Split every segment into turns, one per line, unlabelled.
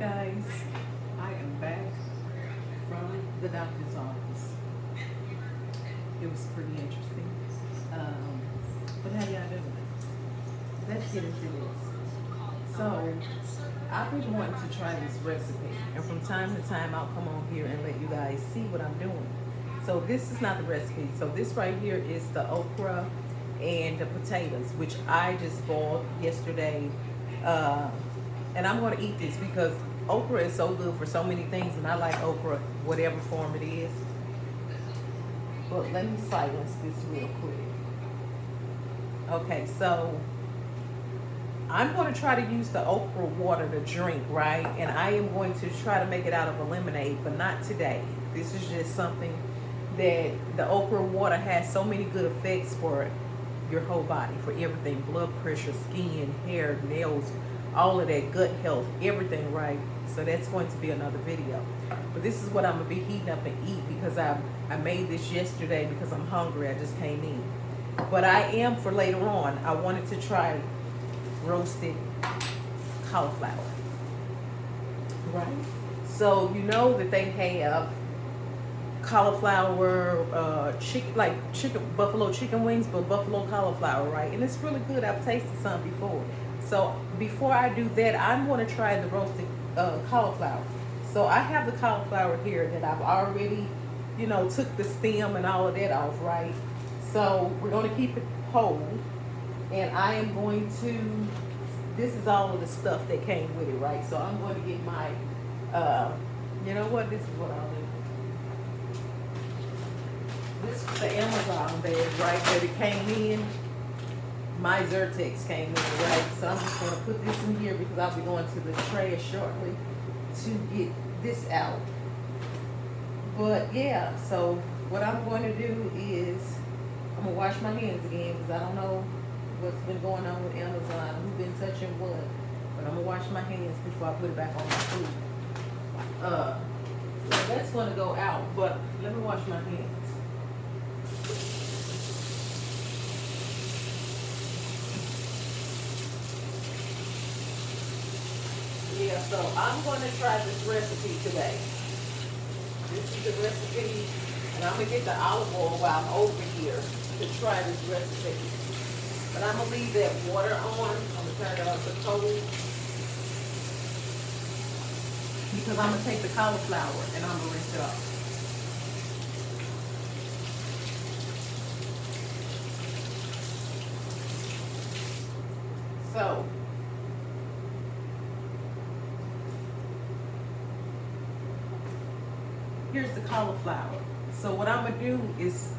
Guys, I am back from the doctor's office. It was pretty interesting. Um, but how y'all doing? Let's get into this. So, I've been wanting to try this recipe, and from time to time, I'll come on here and let you guys see what I'm doing. So, this is not the recipe. So, this right here is the okra and the potatoes, which I just boiled yesterday. Uh, and I'm going to eat this because okra is so good for so many things, and I like okra whatever form it is. But let me silence this real quick. Okay, so I'm going to try to use the okra water to drink, right? And I am going to try to make it out of a lemonade, but not today. This is just something that the okra water has so many good effects for your whole body, for everything: blood pressure, skin, hair, nails, all of that, gut health, everything, right? So that's going to be another video. But this is what I'm gonna be heating up and eat because I made this yesterday because I'm hungry. I just came in. But I am, for later on, I wanted to try roasted cauliflower. Right. So you know that they have cauliflower, chicken, like chicken, buffalo chicken wings, but buffalo cauliflower, right? And it's really good. I've tasted some before. So before I do that, I'm going to try the roasted cauliflower. So I have the cauliflower here that I've already, took the stem and all of that off, right? So we're going to keep it whole, and I am going to. This is all of the stuff that came with it, right? So I'm going to get my. You know what? This is what I'll do. This was the Amazon bag, right? That it came in. My Zyrtex came in, right? So I'm just going to put this in here because I'll be going to the trash shortly to get this out. But yeah, so what I'm going to do is I'm going to wash my hands again because I don't know what's been going on with Amazon, who's been touching what. But I'm going to wash my hands before I put it back on my food. So that's going to go out, but let me wash my hands. Yeah, so I'm going to try this recipe today. This is the recipe, and I'm going to get the olive oil while I'm over here to try this recipe. But I'm going to leave that water on. I'm going to turn it on to cold because I'm going to take the cauliflower and I'm going to rinse it off. So, here's the cauliflower. So what I'm gonna do is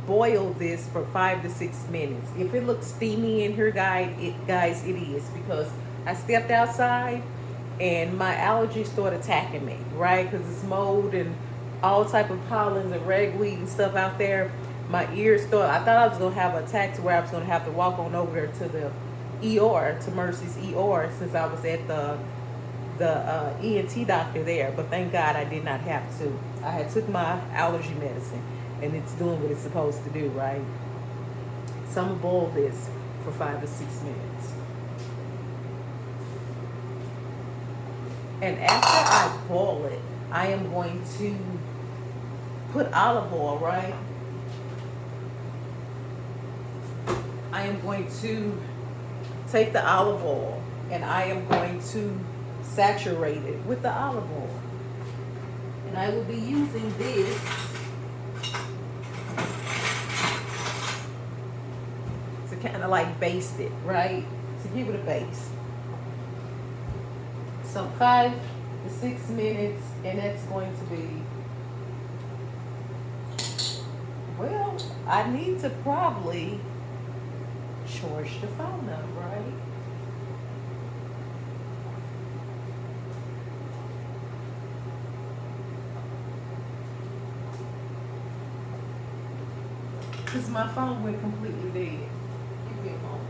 boil this for 5 to 6 minutes. If it looks steamy in here, guys, it is because I stepped outside and my allergies started attacking me, right? Because it's mold and all type of pollens and ragweed and stuff out there. My ears started. I thought I was gonna have an attack to where I was gonna have to walk on over there to the ER, to Mercy's ER, since I was at the ENT doctor there, but thank God I did not have to. I had took my allergy medicine, and it's doing what it's supposed to do, right? So I'm gonna boil this for 5 to 6 minutes. And after I boil it, I am going to put olive oil, right? I am going to take the olive oil, and I am going to saturate it with the olive oil. And I will be using this to kind of like baste it, right? To give it a base. So 5 to 6 minutes, and that's going to be, well, I need to probably charge the phone up, right? Because my phone went completely dead. Give me a moment.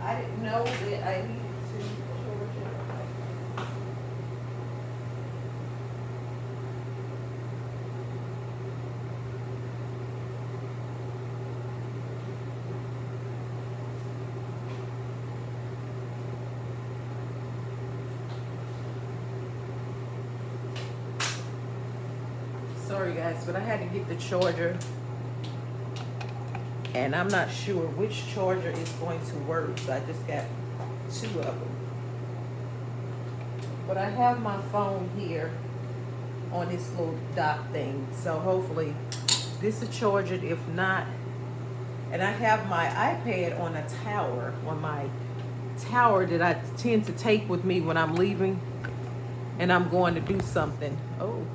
I didn't know that I needed to charge it. sorry guys, but I had to get the charger, and I'm not sure which charger is going to work, so I just got 2 of them. But I have my phone here on this little dock thing, so hopefully this is charged. If not, and I have my iPad on a tower, on my tower that I tend to take with me when I'm leaving and I'm going to do something. Oh,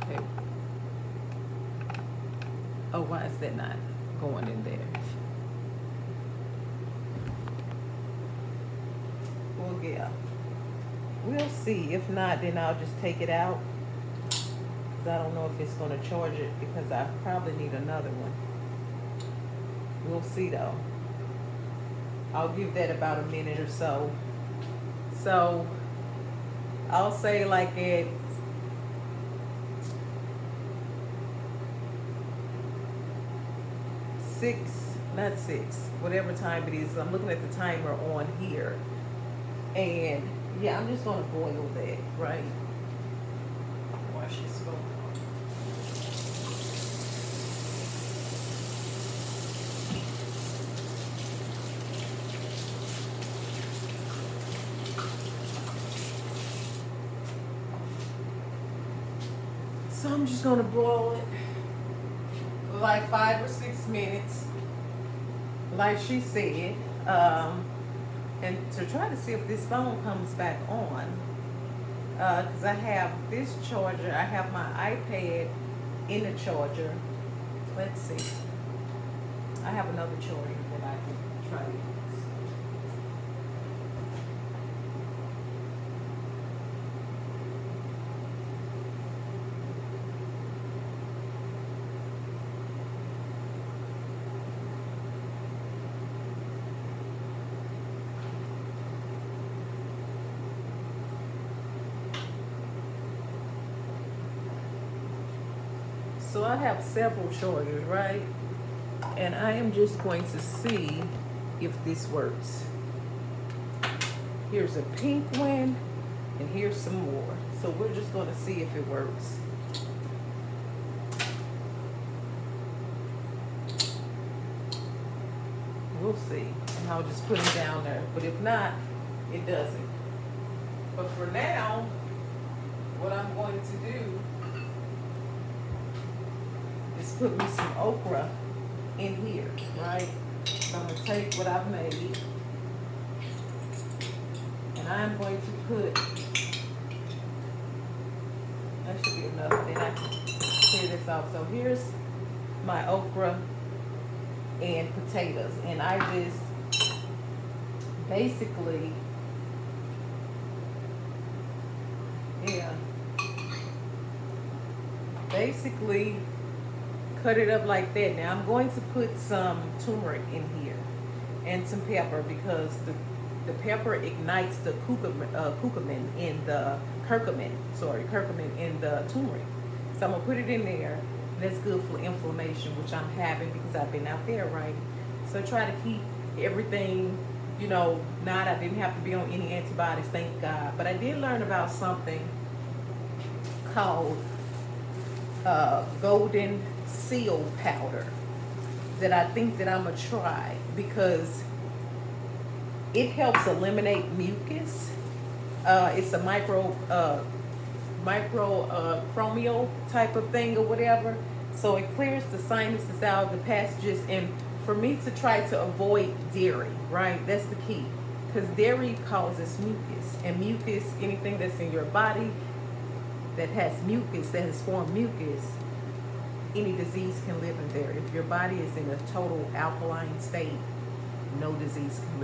okay. Oh, why is that not going in there? Well, yeah, we'll see. If not, then I'll just take it out, because I don't know if it's going to charge it, because I probably need another one. We'll see though. I'll give that about a minute or so. So I'll say like at 6, not 6, whatever time it is. I'm looking at the timer on here. And yeah, I'm just gonna boil that, right? Wash this phone off. So I'm just gonna boil it for like 5 or 6 minutes, like she said, and to try to see if this phone comes back on. Because I have this charger, I have my iPad in the charger. Let's see. I have another charger that I can try to use. So I have several chargers, right? And I am just going to see if this works. Here's a pink one, and here's some more. So we're just going to see if it works. We'll see. And I'll just put them down there. But if not, it doesn't. But for now, what I'm going to do is put me some okra in here, right? So I'm going to take what I've made, and I'm going to put, that should be enough, then I can clear this off. So here's my okra and potatoes, and I just basically, basically cut it up like that. Now I'm going to put some turmeric in here and some pepper, because the pepper ignites the curcumin in the curcumin in the turmeric. So I'm gonna put it in there. That's good for inflammation, which I'm having because I've been out there, right? So try to keep everything, I didn't have to be on any antibiotics, thank God. But I did learn about something called golden seal powder that I think that I'm gonna try, because it helps eliminate mucus. It's a microchromial type of thing or whatever. So it clears the sinuses out, the passages, and for me to try to avoid dairy, right? That's the key, because dairy causes mucus, and mucus, anything that's in your body that has mucus, that has formed mucus, any disease can live in there. If your body is in a total alkaline state, no disease can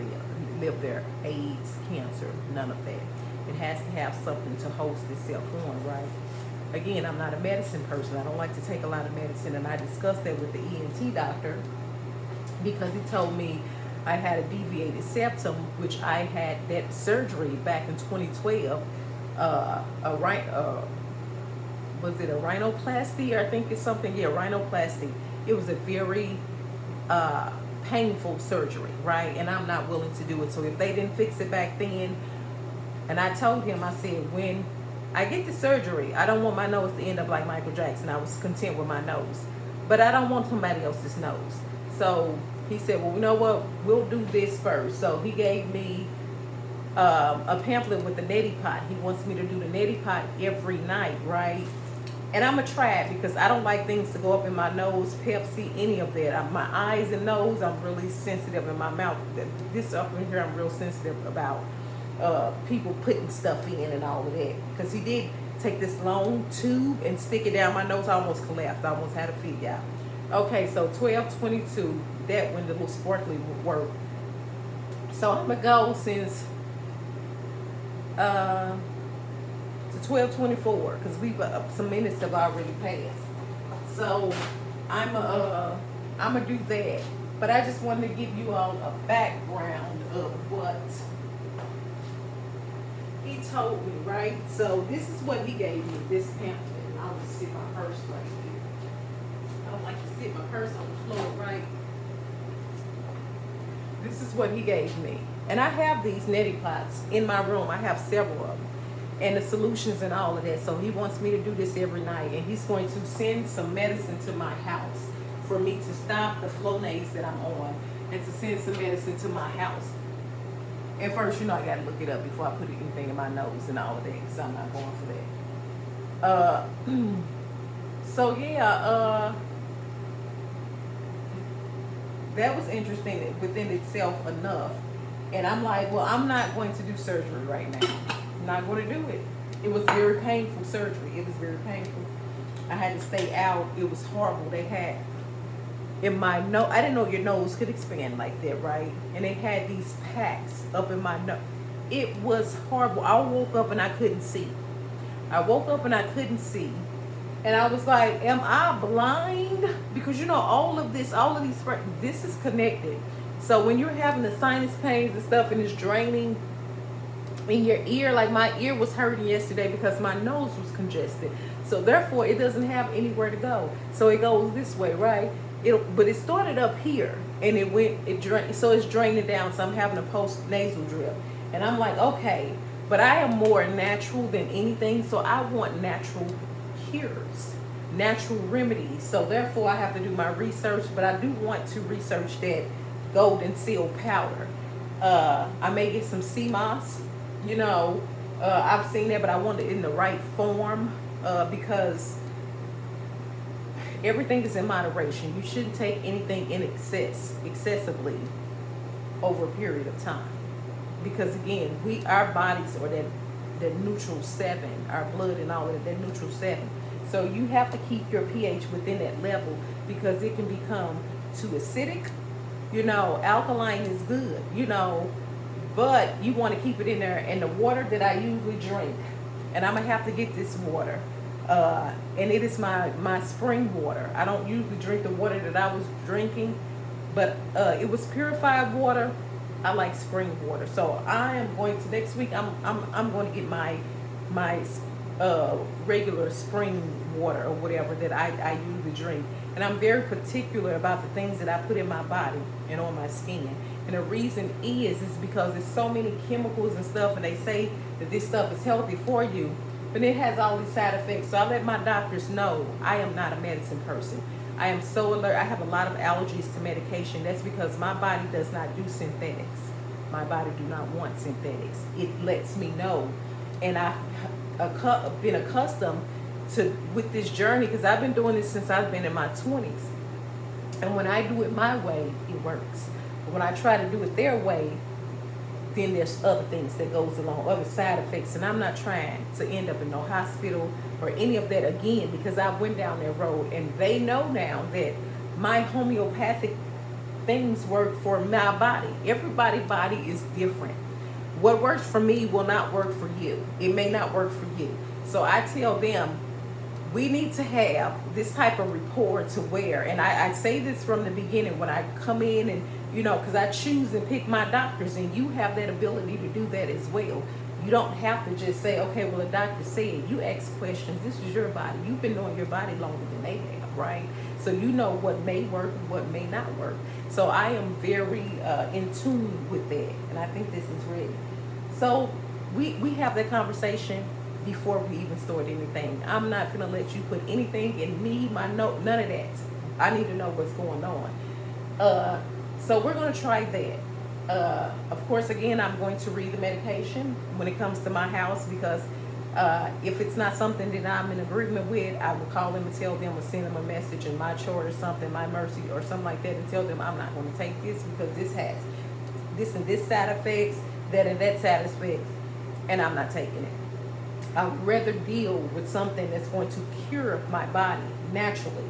live there. AIDS, cancer, none of that. It has to have something to host itself on, right? Again, I'm not a medicine person. I don't like to take a lot of medicine, and I discussed that with the ENT doctor, because he told me I had a deviated septum, which I had that surgery back in 2012. Was it a rhinoplasty? I think it's something, yeah, rhinoplasty. It was a very painful surgery, right? And I'm not willing to do it. So if they didn't fix it back then, and I told him, I said, when I get the surgery. I don't want my nose to end up like Michael Jackson. I was content with my nose. But I don't want somebody else's nose. So he said, well, you know what? We'll do this first. So he gave me a pamphlet with the neti pot. He wants me to do the neti pot every night, right? And I'm going to try it because I don't like things to go up in my nose, Pepsi, any of that. My eyes and nose, I'm really sensitive in my mouth. This up in here, I'm real sensitive about people putting stuff in and all of that. Because he did take this long tube and stick it down my nose. I almost collapsed. I almost had a fit out. Okay, so 12:22, that when the little sparkly work. So I'm going to go since to 12:24 because we've some minutes have already passed. So I'm gonna do that. But I just wanted to give you all a background of what he told me, right? So this is what he gave me, this pamphlet. I'll just sit my purse right here. I don't like to sit my purse on the floor, right? This is what he gave me. And I have these neti pots in my room. I have several of them. And the solutions and all of that. So he wants me to do this every night. And he's going to send some medicine to my house for me to stop the Flonase that I'm on. And to send some medicine to my house. And first, you know, I got to look it up before I put anything in my nose and all of that. Because I'm not going for that. So, yeah. That was interesting within itself enough. And I'm like, well, I'm not going to do surgery right now. I'm not going to do it. It was very painful surgery. It was very painful. I had to stay out. It was horrible. They had in my nose, I didn't know your nose could expand like that, right? And they had these packs up in my nose. It was horrible. I woke up and I couldn't see. And I was like, am I blind? Because you know, all of these, this is connected. So when you're having the sinus pains and stuff and it's draining in your ear, like my ear was hurting yesterday because my nose was congested. So therefore it doesn't have anywhere to go. So it goes this way, right? But it started up here and it drained, so it's draining down. So I'm having a post nasal drip. And I'm like, okay, but I am more natural than anything. So I want natural cures, natural remedies. So therefore I have to do my research, but I do want to research that golden seal powder. I may get some sea moss, you know, I've seen that, but I want it in the right form, because everything is in moderation. You shouldn't take anything in excessively over a period of time, because again, our bodies are that neutral 7, our blood and all of that neutral 7. So you have to keep your pH within that level, because it can become too acidic. You know, alkaline is good, you know, but you want to keep it in there. And the water that I usually drink, and I'm going to have to get this water, and it is my spring water. I don't usually drink the water that I was drinking, but it was purified water. I like spring water. So I am going to, next week, I'm going to get my regular spring water or whatever that I usually drink. And I'm very particular about the things that I put in my body and on my skin. And the reason is because there's so many chemicals and stuff, and they say that this stuff is healthy for you, but it has all these side effects. So I let my doctors know I am not a medicine person. I am so alert. I have a lot of allergies to medication. That's because my body does not do synthetics. My body do not want synthetics. It lets me know. And I've been accustomed to with this journey, because I've been doing this since I've been in my 20s. And when I do it my way, it works. But when I try to do it their way, then there's other things that goes along, other side effects. And I'm not trying to end up in no hospital or any of that again, because I went down that road, and they know now that my homeopathic things work for my body. Everybody's body is different. What works for me will not work for you. It may not work for you. So I tell them, we need to have this type of rapport to where, and I say this from the beginning when I come in, and you know, because I choose and pick my doctors, and you have that ability to do that as well. You don't have to just say, okay, well, the doctor said. You ask questions. This is your body. You've been knowing your body longer than they have, right? So you know what may work and what may not work. So I am very in tune with that, and I think this is ready. So we have that conversation. before we even start anything. I'm not gonna let you put anything in me, my note, none of that. I need to know what's going on. So we're gonna try that. Of course, again, I'm going to read the medication when it comes to my house, because if it's not something that I'm in agreement with, I will call them and tell them, or send them a message in my chart or something, my mercy or something like that, and tell them I'm not going to take this because this has this and this side effects, that and that side effects, and I'm not taking it. I would rather deal with something that's going to cure my body naturally.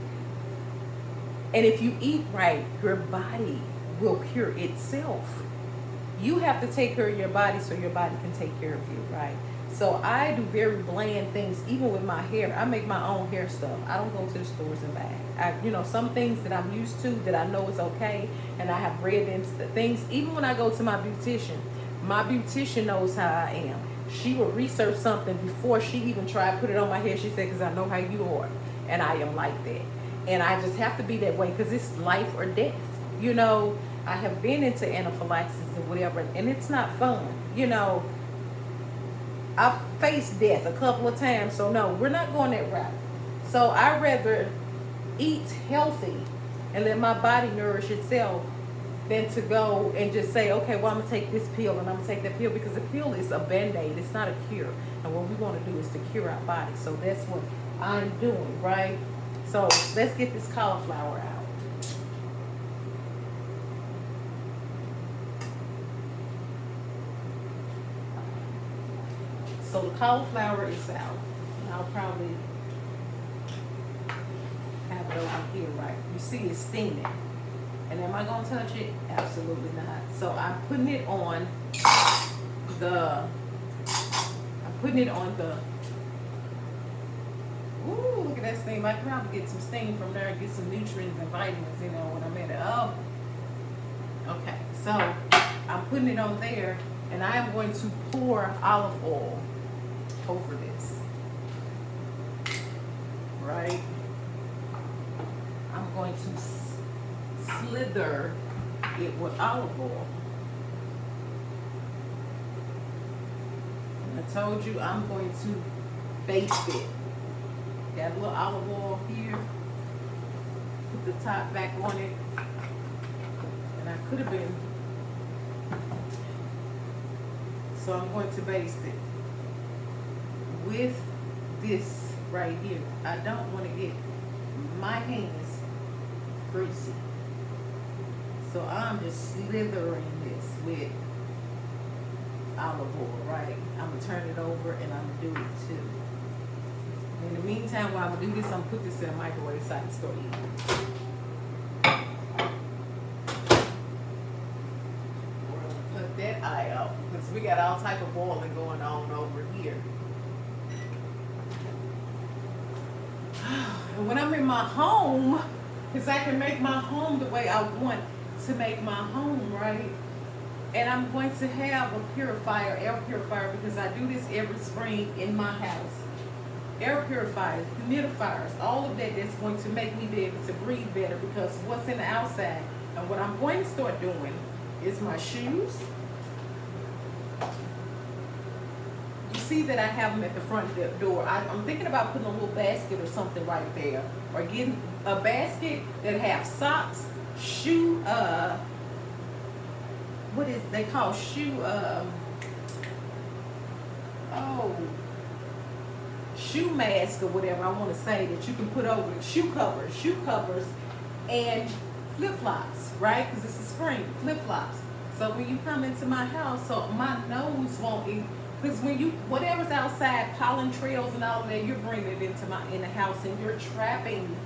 And if you eat right, your body will cure itself. You have to take care of your body so your body can take care of you, right? So I do very bland things, even with my hair. I make my own hair stuff. I don't go to the stores and buy. Some things that I'm used to that I know is okay, and I have read into the things. Even when I go to my beautician knows how I am. She will research something before she even tried to put it on my hair. She said, because I know how you are, and I am like that. And I just have to be that way because it's life or death. I have been into anaphylaxis and whatever, and it's not fun. I've faced death a couple of times, so no, we're not going that route. So I'd rather eat healthy and let my body nourish itself than to go and just say, okay, well, I'm going to take this pill and I'm going to take that pill, because the pill is a Band-Aid. It's not a cure. And what we want to do is to cure our body. So that's what I'm doing, right? So let's get this cauliflower out. So the cauliflower is out. And I'll probably have it over here, right? You see it's steaming. And am I going to touch it? Absolutely not. So I'm putting it on the, ooh, look at that steam. I can probably get some steam from there, get some nutrients and vitamins in there when I'm at it. Oh, okay. So I'm putting it on there, and I am going to pour olive oil over this, right? I'm going to slither it with olive oil. And I told you I'm going to baste it. Got a little olive oil here. Put the top back on it. And I could have been. So I'm going to baste it with this right here. I don't want to get my hands greasy. So I'm just slithering this with olive oil, right? I'm going to turn it over and I'm going to do it too. In the meantime, while I'm going to do this, I'm going to put this in a microwave so I can start eating. We're going to put that eye out because we got all type of boiling going on over here. And when I'm in my home, because I can make my home the way I want to make my home, right? And I'm going to have a purifier, air purifier, because I do this every spring in my house. Air purifiers, humidifiers, all of that that's going to make me be able to breathe better, because what's in the outside. And what I'm going to start doing is my shoes. You see that I have them at the front door. I'm thinking about putting a little basket or something right there, or getting a basket that have socks, shoe, what is they call shoe, shoe mask or whatever I want to say, that you can put over it. Shoe covers, and flip-flops, right? Because it's a spring, flip-flops. So when you come into my house, so my nose won't eat. Because when whatever's outside, pollen trails and all of that, you're bringing it in the house, and you're trapping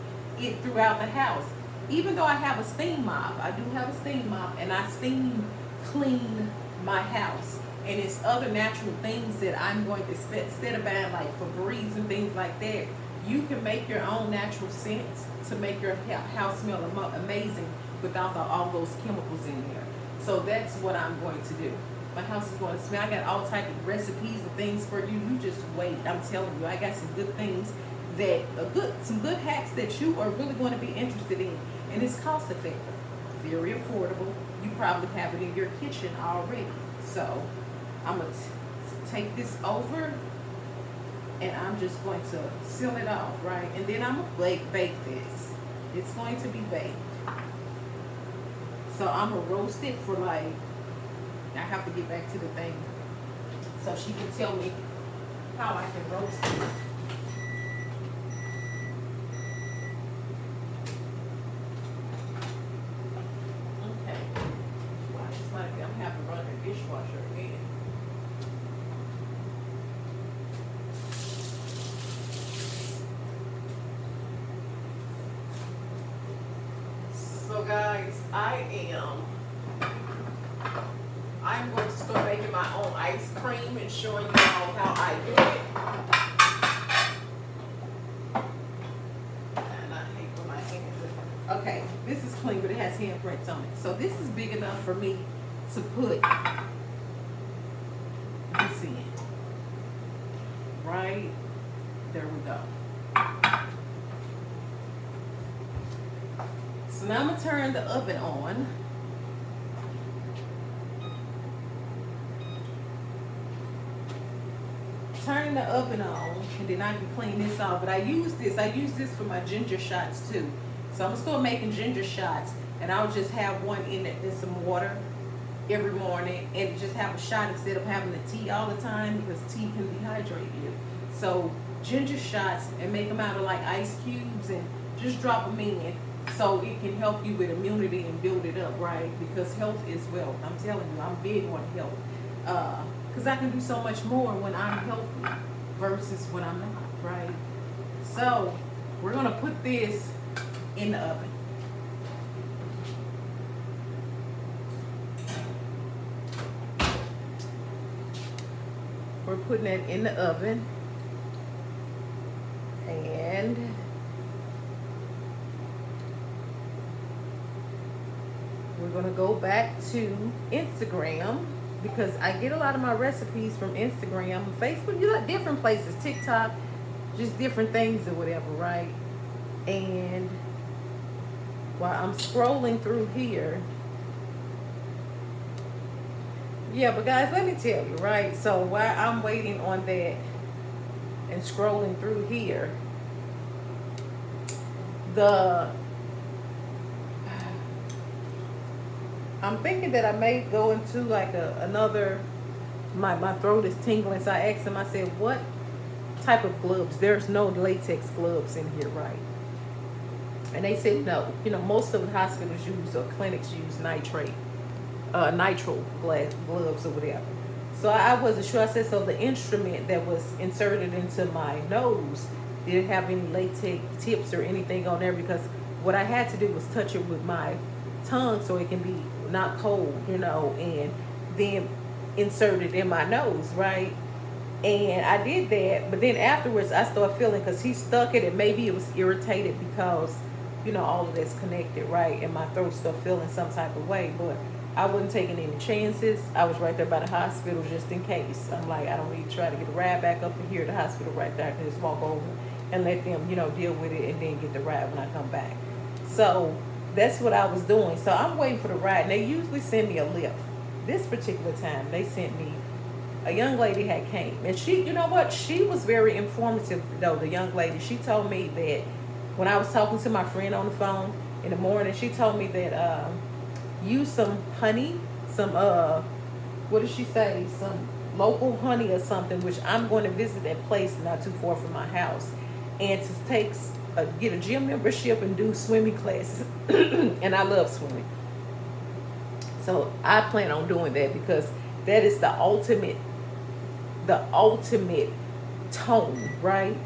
it throughout the house. Even though I have a steam mop, I do have a steam mop, and I steam clean my house. And it's other natural things that I'm going to, instead of buying like Febreze and things like that, you can make your own natural scents to make your house smell amazing without all those chemicals in there. So that's what I'm going to do. My house is going to smell. I got all type of recipes and things for you. You just wait. I'm telling you, I got some good things some good hacks that you are really going to be interested in. And it's cost effective, very affordable. You probably have it in your kitchen already. So I'm going to take this over And I'm just going to seal it off, right? And then I'm going to bake this. It's going to be baked. So I'm going to roast it for like, I have to get back to the thing so she can tell me how I can roast it. Okay. Wow, this might be, I'm going to have to run the dishwasher again. So guys, I'm going to start making my own ice cream and showing you all how I do it. And I hate when my hands are... Okay, this is clean, but it has handprints on it. So this is big enough for me to put this in. Right? There we go. So now I'm going to turn the oven on. Turn the oven on, and then I can clean this off. But I use this for my ginger shots too. So I'm going to start making ginger shots, and I'll just have one in some water every morning, and just have a shot instead of having the tea all the time, because tea can dehydrate you. So ginger shots, and make them out of like ice cubes, and just drop them in. So it can help you with immunity and build it up, right? Because health is wealth. I'm telling you, I'm big on health. Because I can do so much more when I'm healthy versus when I'm not, right? So we're going to put this in the oven. We're putting it in the oven. And we're going to go back to Instagram, because I get a lot of my recipes from Instagram, Facebook, you know, different places, TikTok, just different things or whatever, right? And while I'm scrolling through here, yeah, but guys, let me tell you, right? So while I'm waiting on that and scrolling through here, I'm thinking that I may go into like another, my throat is tingling, so I asked them, I said, what type of gloves? There's no latex gloves in here, right? And they said no. You know, most of the hospitals use, or clinics use nitro gloves or whatever. So I wasn't sure. I said, so the instrument that was inserted into my nose, did it have any latex tips or anything on there? Because what I had to do was touch it with my tongue so it can be not cold, you know, and then insert it in my nose, right? And I did that, but then afterwards I started feeling, because he stuck it, and maybe it was irritated because, you know, all of that's connected, right? And my throat started feeling some type of way, but I wasn't taking any chances. I was right there by the hospital just in case. I'm like, I don't need to try to get a ride back up in here, the hospital right there. I can just walk over and let them, you know, deal with it, and then get the ride when I come back. So that's what I was doing. So I'm waiting for the ride, and they usually send me a lift. This particular time, they sent me, a young lady had came, and she, you know what, she was very informative though, the young lady. She told me that when I was talking to my friend on the phone in the morning, she told me that use some honey, some what did she say, some local honey or something, which I'm going to visit that place not too far from my house, and to get a gym membership and do swimming classes. And I love swimming, so I plan on doing that, because that is the ultimate tone, right?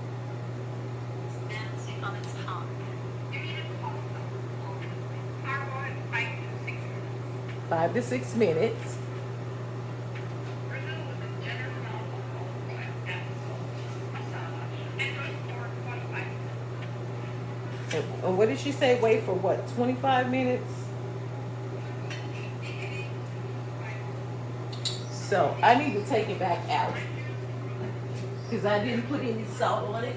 5 to 6 minutes. And what did she say? Wait for what? 25 minutes? So I need to take it back out, because I didn't put any salt on it.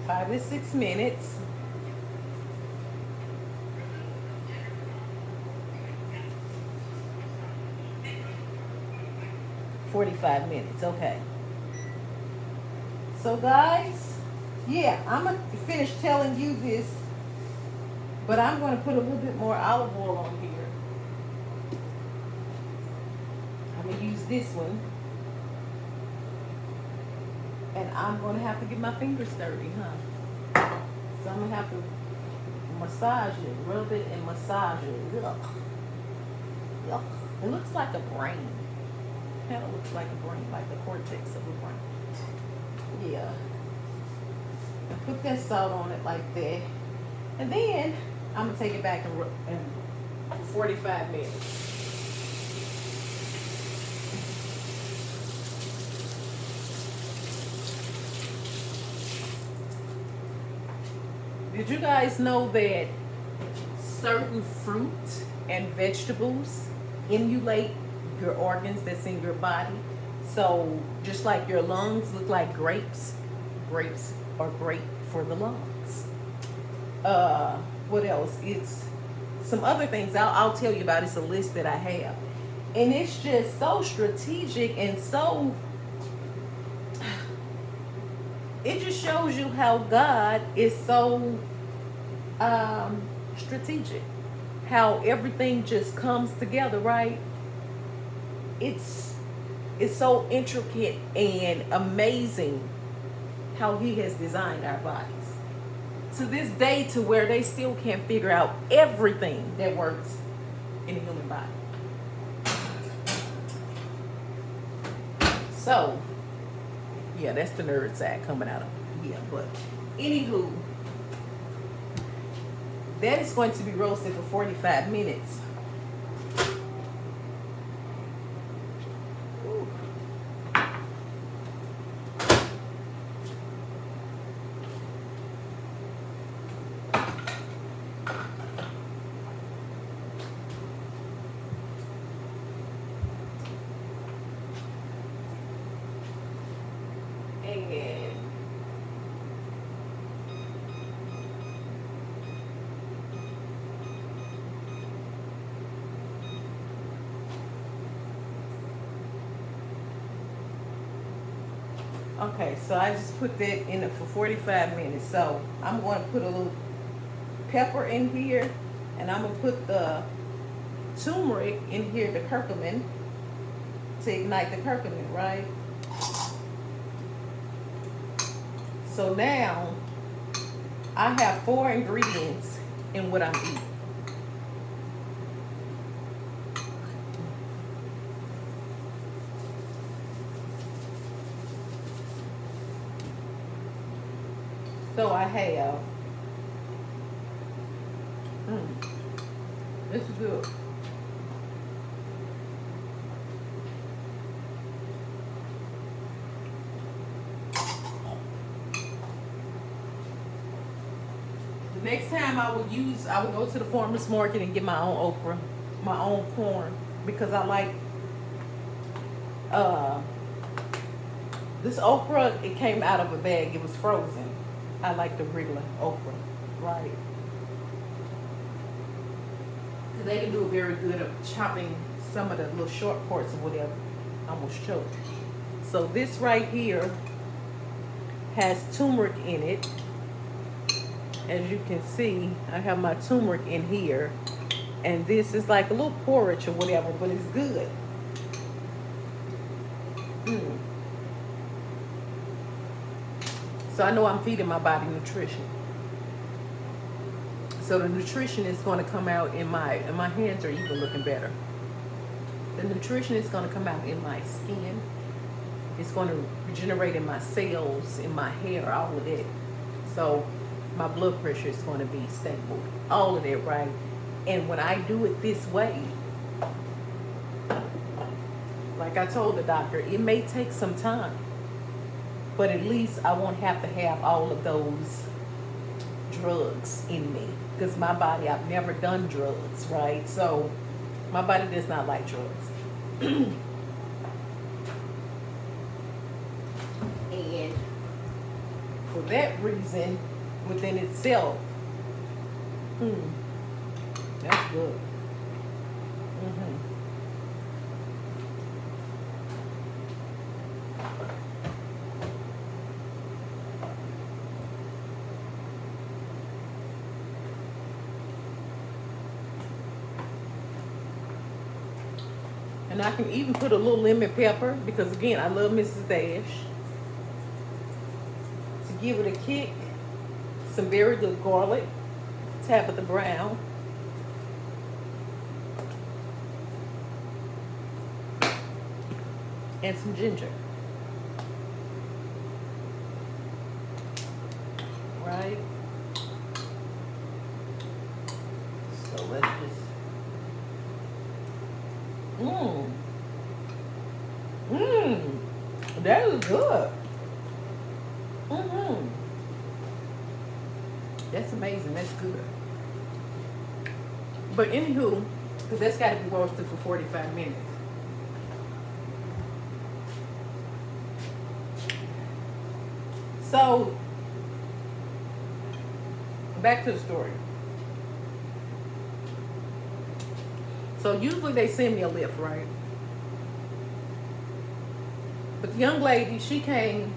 5 to 6 minutes. $45. Okay. So guys, yeah, I'm gonna finish telling you this, but I'm gonna put a little bit more olive oil on here. I'm gonna use this one, and I'm gonna have to get my fingers dirty, huh? So I'm gonna have to massage it, rub it, and massage it. Ugh. Ugh. It looks like a brain. Kind of looks like a brain, like the cortex of a brain. Yeah. And put that salt on it like that. And then I'm going to take it back and 45 minutes. Did you guys know that certain fruit and vegetables emulate your organs that's in your body? So just like your lungs look like grapes, grapes are great for the lungs. What else? It's some other things I'll tell you about. It's a list that I have, and it's just so strategic and so. It just shows you how God is so strategic. How everything just comes together, right? It's so intricate and amazing how He has designed our bodies. To this day, to where they still can't figure out everything that works in the human body. So, yeah, that's the nerd side coming out of me. Yeah, but anywho, that is going to be roasted for 45 minutes. Ooh. And okay, so I just put that in it for 45 minutes. So I'm going to put a little pepper in here, and I'm going to put the turmeric in here, the curcumin, to ignite the curcumin, right? So now I have 4 ingredients in what I'm eating. So I have, this is good. The next time I would go to the farmer's market and get my own okra, my own corn, because I like, this okra, it came out of a bag, it was frozen. I like the regular okra, right? They can do very good at chopping some of the little short parts or whatever. I almost choked. So this right here has turmeric in it. As you can see, I have my turmeric in here. And this is like a little porridge or whatever, but it's good. So I know I'm feeding my body nutrition. So the nutrition is going to come out in my hands are even looking better. The nutrition is going to come out in my skin. It's going to regenerate in my cells, in my hair, all of that. So my blood pressure is going to be stable. All of that, right? And when I do it this way, like I told the doctor, it may take some time. But at least I won't have to have all of those drugs in me. Because my body, I've never done drugs, right? So my body does not like drugs. And for that reason, within itself, that's good. hmm And I can even put a little lemon pepper because again, I love Mrs. Dash. To give it a kick, some very good garlic, Tabitha Brown, and some ginger. Right? So let's just Mmm. Mmm. That is good. Mm-hmm. That's amazing. That's good. But anywho, because that's got to be roasted for 45 minutes. So, back to the story. So usually they send me a lift, right? But the young lady, she came,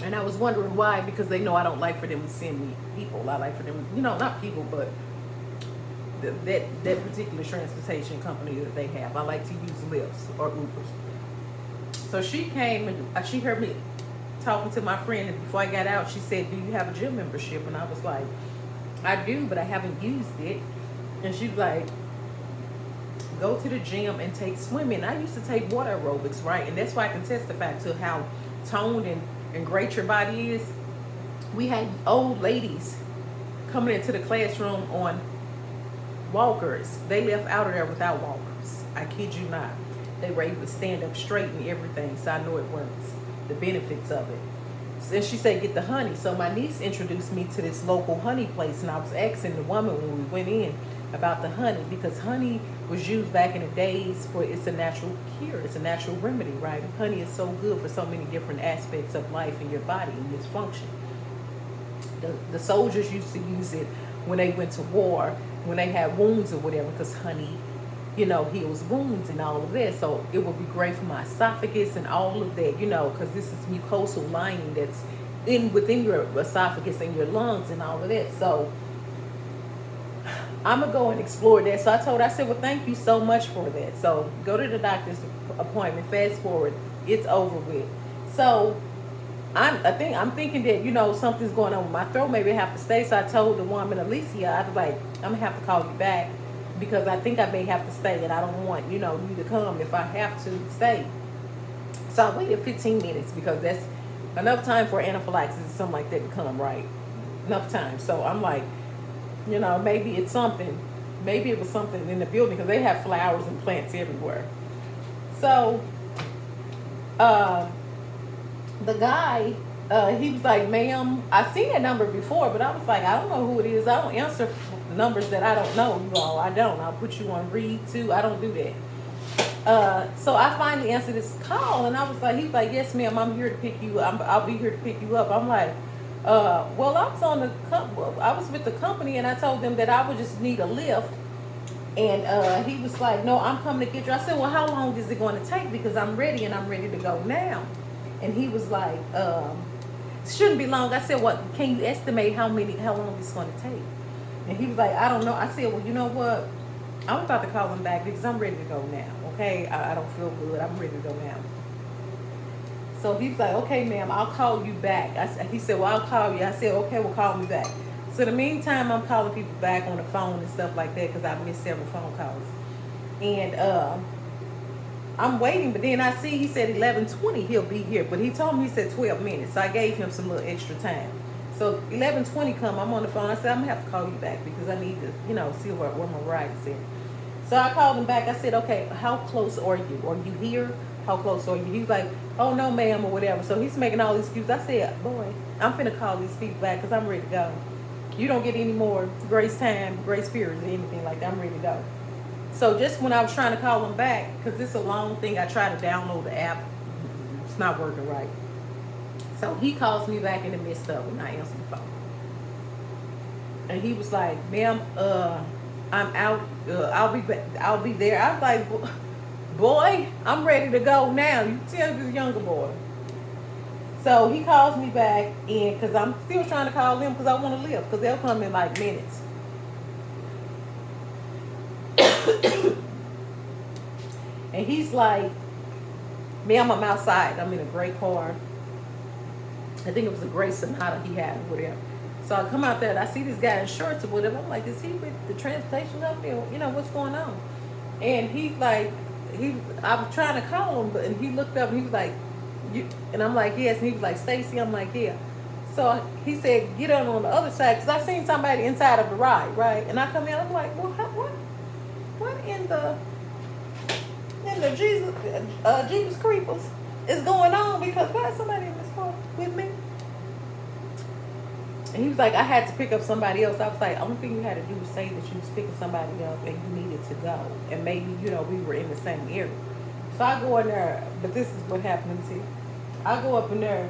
and I was wondering why, because they know I don't like for them to send me people. I like for them, not people, but that particular transportation company that they have. I like to use lifts or Ubers. So she came and she heard me talking to my friend, and before I got out, she said, "Do you have a gym membership?" And I was like, "I do, but I haven't used it." And she's like, "Go to the gym and take swimming." I used to take water aerobics, right? And that's why I can testify to how toned and great your body is. We had old ladies coming into the classroom on walkers. They left out of there without walkers. I kid you not. They were able to stand up straight and everything, so I know it works. The benefits of it. And she said, "Get the honey." So my niece introduced me to this local honey place, and I was asking the woman when we went in about the honey, because honey was used back in the days for, it's a natural cure, it's a natural remedy, right? Honey is so good for so many different aspects of life in your body and its function. The soldiers used to use it when they went to war, when they had wounds or whatever, because honey, heals wounds and all of that. So it would be great for my esophagus and all of that, because this is mucosal lining that's within your esophagus and your lungs and all of that. So I'm gonna go and explore that. So I said, "Well, thank you so much for that." So go to the doctor's appointment. Fast forward, it's over with. So I'm thinking that something's going on with my throat. Maybe I have to stay. So I told the woman, Alicia, I was like, "I'm gonna have to call you back because I think I may have to stay, and I don't want you to come if I have to stay." So I waited 15 minutes because that's enough time for anaphylaxis or something like that to come, right? Enough time. So I'm like, maybe it's something. Maybe it was something in the building because they have flowers and plants everywhere. So, the guy, he was like, "Ma'am, I've seen that number before," but I was like, "I don't know who it is. I don't answer numbers that I don't know, you all. I don't. I'll put you on read too. I don't do that." So I finally answered this call, and I was like, he was like, "Yes, ma'am, I'm here to pick you up. I'll be here to pick you up." I'm like, well, I was with the company, and I told them that I would just need a lift. And he was like, "No, I'm coming to get you." I said, "Well, how long is it going to take? Because I'm ready, and I'm ready to go now." And he was like, "Shouldn't be long." I said, "What? Can you estimate how long it's going to take?" And he was like, "I don't know." I said, "Well, you know what? I'm about to call him back because I'm ready to go now. Okay, I don't feel good. I'm ready to go now." So he was like, "Okay, ma'am, I'll call you back." He said, "Well, I'll call you." I said, "Okay, well, call me back." So in the meantime, I'm calling people back on the phone and stuff like that because I missed several phone calls. And I'm waiting, but then I see he said 11:20 he'll be here, but he told me he said 12 minutes. So I gave him some little extra time. So 11:20 come, I'm on the phone. I said, "I'm gonna have to call you back because I need to, see where my ride is at." So I called him back. I said, "Okay, how close are you? Are you here? How close are you?" He's like, "Oh, no, ma'am," or whatever. So he's making all these excuses. I said, "Boy, I'm finna call these people back because I'm ready to go. You don't get any more grace time, grace periods, or anything like that. I'm ready to go." So just when I was trying to call him back, because it's a long thing, I tried to download the app. It's not working right. So he calls me back in the midst of it, and I answer the phone. And he was like, "Ma'am, I'm out. I'll be there." I was like, "Boy, I'm ready to go now. You tell this younger boy." So he calls me back, and because I'm still trying to call them because I want to live, because they'll come in like minutes. And he's like, "Ma'am, I'm outside. I'm in a gray car. I think it was a gray Sonata he had or whatever." So I come out there and I see this guy in shorts or whatever. I'm like, "Is he with the transportation company? Or, what's going on?" And he's like, I was trying to call him, but and he looked up and he was like, "You," and I'm like, "Yes." And he was like, "Stacy." I'm like, "Yeah." So he said, "Get on the other side," because I seen somebody inside of the ride, right? And I come in, I'm like, "Well, what in the Jesus creepers is going on? Because why is somebody in this car with me?" And he was like, "I had to pick up somebody else." I was like, "Only thing you had to do was say that you was picking somebody up and you needed to go. And maybe, we were in the same area." So I go in there, but this is what happened to me. I go up in there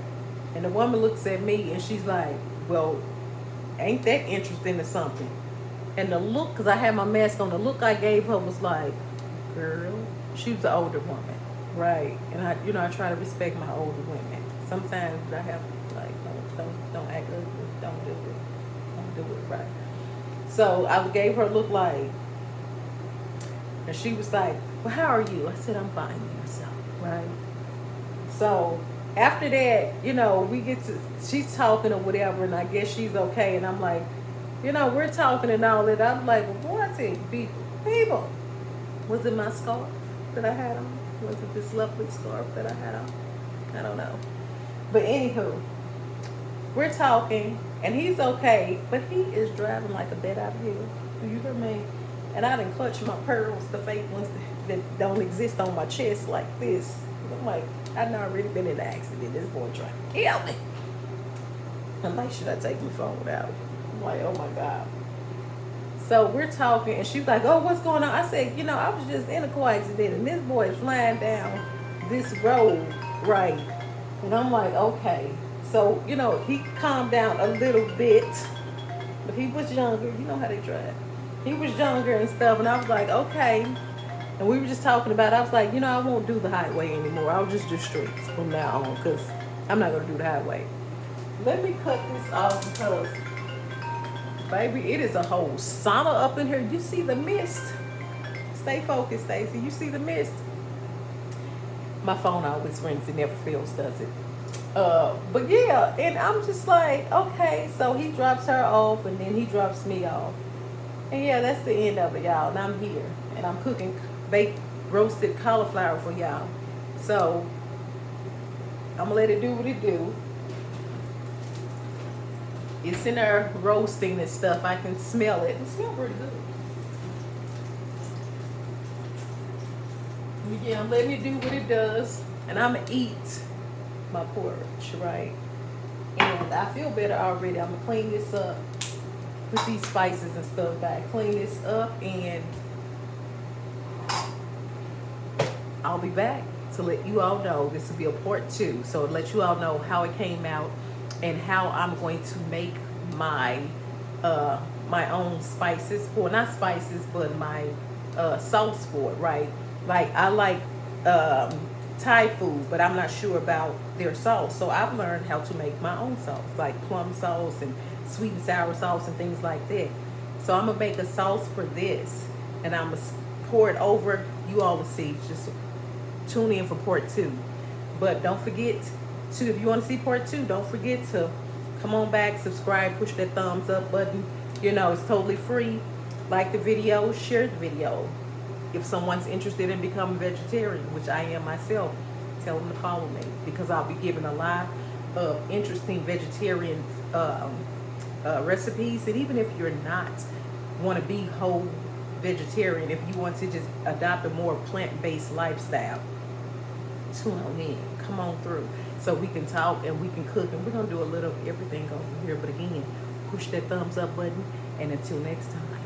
and the woman looks at me and she's like, "Well, ain't that interesting or something?" And the look, because I had my mask on, the look I gave her was like, "Girl," she was an older woman, right? And I try to respect my older women. Sometimes I have like, don't act ugly, don't do it right. So I gave her a look like, and she was like, "Well, how are you?" I said, "I'm fine, yourself," right? So after that, we get to, she's talking or whatever, and I guess she's okay, and I'm like, we're talking and all that. I'm like, "Well, boy, I tell you, people, was it my scarf that I had on? Was it this lovely scarf that I had on? I don't know." But anywho, we're talking, and he's okay, but he is driving like a bat out of hell. Do you hear me? And I done clutched my pearls, the fake ones that don't exist on my chest like this. I'm like, I've not already been in an accident. This boy trying to kill me. I'm like, should I take my phone out? I'm like, oh my God. So we're talking, and she's like, "Oh, what's going on?" I said, "I was just in a car accident, and this boy is flying down this road, right?" And I'm like, "Okay." So, he calmed down a little bit, but he was younger. You know how they drive. He was younger and stuff, and I was like, "Okay." And we were just talking about it. I was like, I won't do the highway anymore. I'll just do streets from now on, because I'm not going to do the highway. Let me cut this off because, baby, it is a whole sauna up in here. You see the mist? Stay focused, Stacy. You see the mist? My phone always rings. It never fails, does it? But yeah, and I'm just like, okay. So he drops her off, and then he drops me off. And yeah, that's the end of it, y'all. And I'm here, and I'm cooking baked roasted cauliflower for y'all. So I'm gonna let it do what it do. It's in there roasting and stuff. I can smell it. It smells pretty good. Yeah, I'm letting it do what it does. And I'm going to eat my porridge, right? And I feel better already. I'm going to clean this up. Put these spices and stuff back. Clean this up, and I'll be back to let you all know. This will be a part 2. So to let you all know how it came out and how I'm going to make my my own spices. Well, not spices, but my sauce for it, right? Like, I like Thai food, but I'm not sure about their sauce. So I've learned how to make my own sauce, like plum sauce and sweet and sour sauce and things like that. So I'm going to make a sauce for this, and I'm going to pour it over. You all will see. Just tune in for part 2. But don't forget to, if you want to see part 2, don't forget to come on back, subscribe, push that thumbs up button. It's totally free. Like the video, share the video. If someone's interested in becoming vegetarian, which I am myself, tell them to follow me, because I'll be giving a lot of interesting vegetarian recipes. And even if you're not want to be whole vegetarian, if you want to just adopt a more plant-based lifestyle, tune on in, come on through, so we can talk and we can cook, and we're gonna do a little of everything over here. But again, push that thumbs up button, and until next time.